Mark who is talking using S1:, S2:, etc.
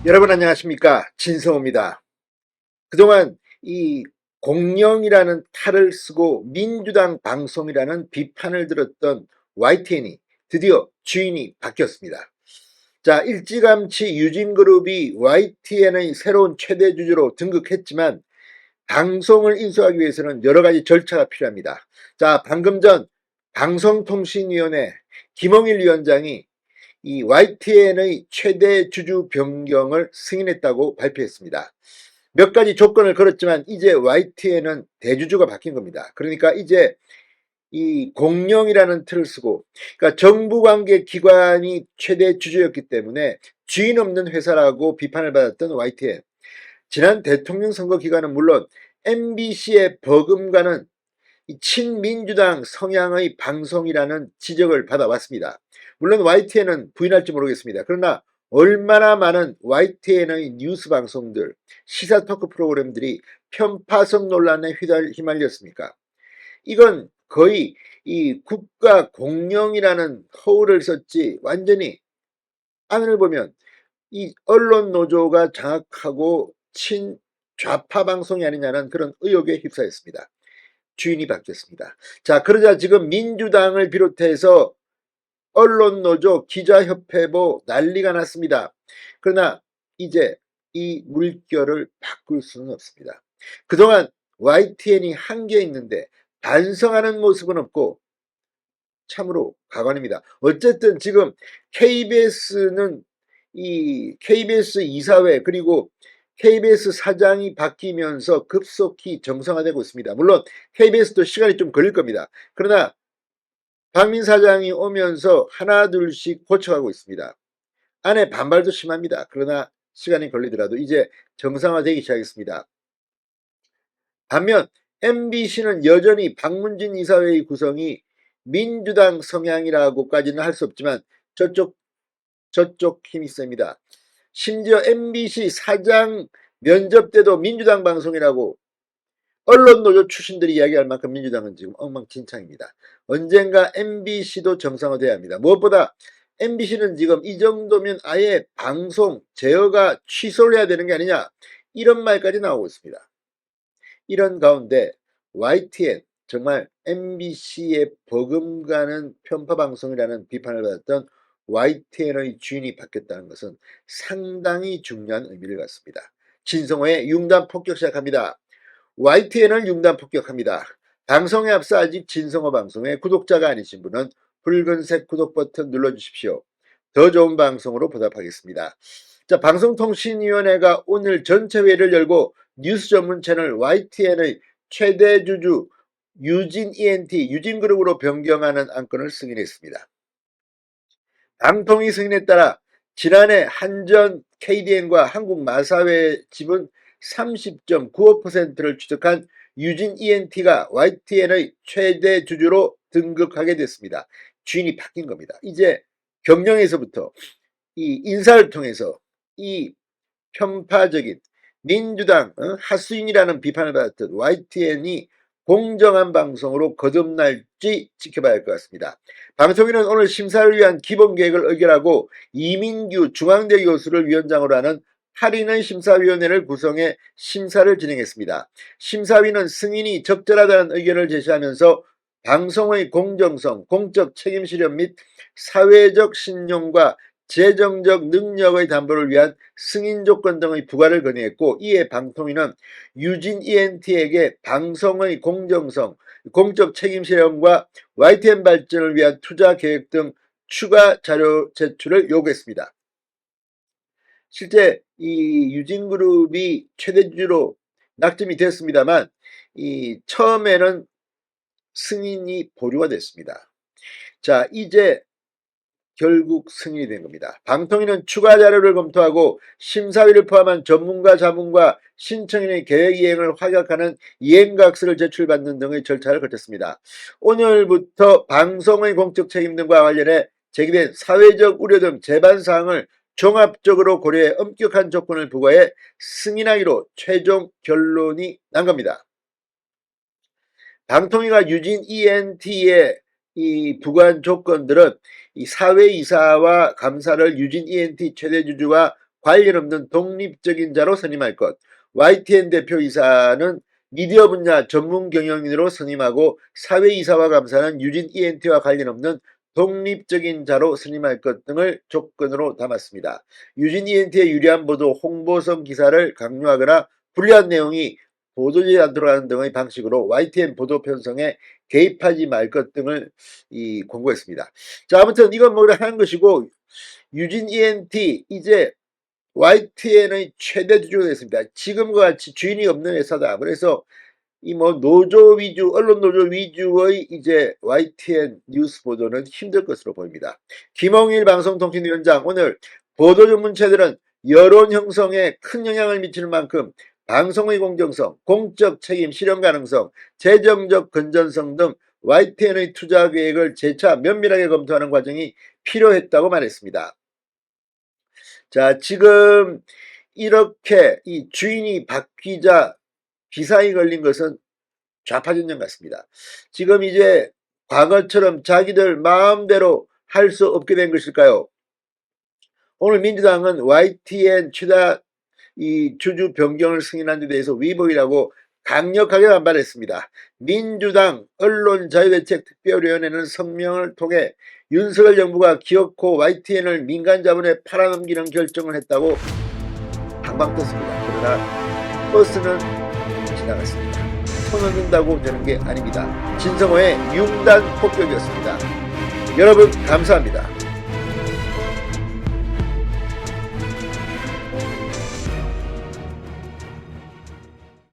S1: 여러분 안녕하십니까, 진성호입니다. 그동안 이 공룡이라는 탈을 쓰고 민주당 방송이라는 비판을 들었던 YTN이 드디어 주인이 바뀌었습니다. 자, 일찌감치 유진그룹이 YTN의 새로운 최대 주주로 등극했지만 방송을 인수하기 위해서는 여러 가지 절차가 필요합니다. 자, 방금 전 방송통신위원회 김홍일 위원장이 이 YTN의 최대 주주 변경을 승인했다고 발표했습니다. 몇 가지 조건을 걸었지만 이제 YTN은 대주주가 바뀐 겁니다. 그러니까 이제 이 공룡이라는 틀을 쓰고, 그러니까 정부 관계 기관이 최대 주주였기 때문에 주인 없는 회사라고 비판을 받았던 YTN. 지난 대통령 선거 기간은 물론 MBC의 버금가는 친민주당 성향의 방송이라는 지적을 받아왔습니다. 물론 YTN은 부인할지 모르겠습니다. 그러나 얼마나 많은 YTN의 뉴스 방송들, 시사 토크 프로그램들이 편파성 논란에 휘말렸습니까? 이건 거의 이 국가 공룡이라는 허울을 썼지, 완전히 안을 보면 이 언론 노조가 장악하고 친좌파 방송이 아니냐는 그런 의혹에 휩싸였습니다. 주인이 바뀌었습니다. 자, 그러자 지금 민주당을 비롯해서 언론노조, 기자협회보 난리가 났습니다. 그러나 이제 이 물결을 바꿀 수는 없습니다. 그동안 YTN이 한 게 있는데 반성하는 모습은 없고 참으로 가관입니다. 어쨌든 지금 KBS는 이 KBS 이사회 그리고 KBS 사장이 바뀌면서 급속히 정상화되고 있습니다. 물론 KBS도 시간이 좀 걸릴 겁니다. 그러나 박민 사장이 오면서 하나 둘씩 고쳐가고 있습니다. 안에 반발도 심합니다. 그러나 시간이 걸리더라도 이제 정상화되기 시작했습니다. 반면 MBC는 여전히 박문진 이사회의 구성이 민주당 성향이라고까지는 할 수 없지만 저쪽 힘이 셉니다. 심지어 MBC 사장 면접 때도 민주당 방송이라고 언론노조 출신들이 이야기할 만큼 민주당은 지금 엉망진창입니다. 언젠가 MBC도 정상화돼야 합니다. 무엇보다 MBC는 지금 이 정도면 아예 방송 제어가 취소를 해야 되는 게 아니냐, 이런 말까지 나오고 있습니다. 이런 가운데 YTN, 정말 MBC의 버금가는 편파방송이라는 비판을 받았던 YTN의 주인이 바뀌었다는 것은 상당히 중요한 의미를 갖습니다. 진성호의 융단 폭격 시작합니다. YTN을 융단 폭격합니다. 방송에 앞서 아직 진성호 방송의 구독자가 아니신 분은 붉은색 구독 버튼 눌러주십시오. 더 좋은 방송으로 보답하겠습니다. 자, 방송통신위원회가 오늘 전체 회의를 열고 뉴스 전문 채널 YTN의 최대 주주 유진 ENT, 유진그룹으로 변경하는 안건을 승인했습니다. 방통위 승인에 따라 지난해 한전 KDN과 한국마사회 지분 30.95%를 취득한 유진 ENT가 YTN의 최대 주주로 등극하게 됐습니다. 주인이 바뀐 겁니다. 이제 경영에서부터 이 인사를 통해서 이 편파적인 민주당 하수인이라는 비판을 받았던 YTN이 공정한 방송으로 거듭날지 지켜봐야 할 것 같습니다. 방송위는 오늘 심사를 위한 기본계획을 의결하고 이민규 중앙대 교수를 위원장으로 하는 8인의 심사위원회를 구성해 심사를 진행했습니다. 심사위는 승인이 적절하다는 의견을 제시하면서 방송의 공정성, 공적 책임 실현 및 사회적 신용과 재정적 능력의 담보를 위한 승인 조건 등의 부과를 건의했고, 이에 방통위는 유진 ENT에게 방송의 공정성, 공적 책임 실현과 YTN 발전을 위한 투자 계획 등 추가 자료 제출을 요구했습니다. 실제 이 유진그룹이 최대주주로 낙점이 됐습니다만 이 처음에는 승인이 보류가 됐습니다. 자, 이제 결국 승인이 된 겁니다. 방통위는 추가 자료를 검토하고 심사위를 포함한 전문가 자문과 신청인의 계획 이행을 확약하는 이행각서를 제출받는 등의 절차를 거쳤습니다. 오늘부터 방송의 공적 책임 등과 관련해 제기된 사회적 우려 등 제반사항을 종합적으로 고려해 엄격한 조건을 부과해 승인하기로 최종 결론이 난 겁니다. 방통위가 유진 ENT의 이 부관 조건들은 이 사회이사와 감사를 유진 ENT 최대주주와 관련 없는 독립적인 자로 선임할 것. YTN 대표이사는 미디어 분야 전문 경영인으로 선임하고 사회이사와 감사는 유진 ENT와 관련 없는 독립적인 자로 선임할 것 등을 조건으로 담았습니다. 유진 ENT의 유리한 보도, 홍보성 기사를 강요하거나 불리한 내용이 보도되지 않도록 하는 등의 방식으로 YTN 보도 편성에 개입하지 말 것 등을 권고했습니다. 자, 아무튼 이건 뭐라 하는 것이고, 유진 ENT 이제 YTN의 최대 주주가 됐습니다. 지금과 같이 주인이 없는 회사다. 그래서 이 노조 위주, 언론 노조 위주의 이제 YTN 뉴스 보도는 힘들 것으로 보입니다. 김홍일 방송통신위원장, 오늘 보도 전문체들은 여론 형성에 큰 영향을 미치는 만큼 방송의 공정성, 공적 책임 실현 가능성, 재정적 건전성 등 YTN의 투자 계획을 재차 면밀하게 검토하는 과정이 필요했다고 말했습니다. 자, 지금 이렇게 이 주인이 바뀌자 비상이 걸린 것은 좌파진영 같습니다. 지금 이제 과거처럼 자기들 마음대로 할 수 없게 된 것일까요? 오늘 민주당은 YTN 최다 주주 변경을 승인한 데 대해서 위법이라고 강력하게 반발했습니다. 민주당 언론자유대책특별위원회는 성명을 통해 윤석열 정부가 기어코 YTN을 민간 자본에 팔아넘기는 결정을 했다고 방방 떴습니다. 그러나 버스는 지나갔습니다. 손을 든다고 되는 게 아닙니다. 진성호의 융단 폭격이었습니다. 여러분 감사합니다.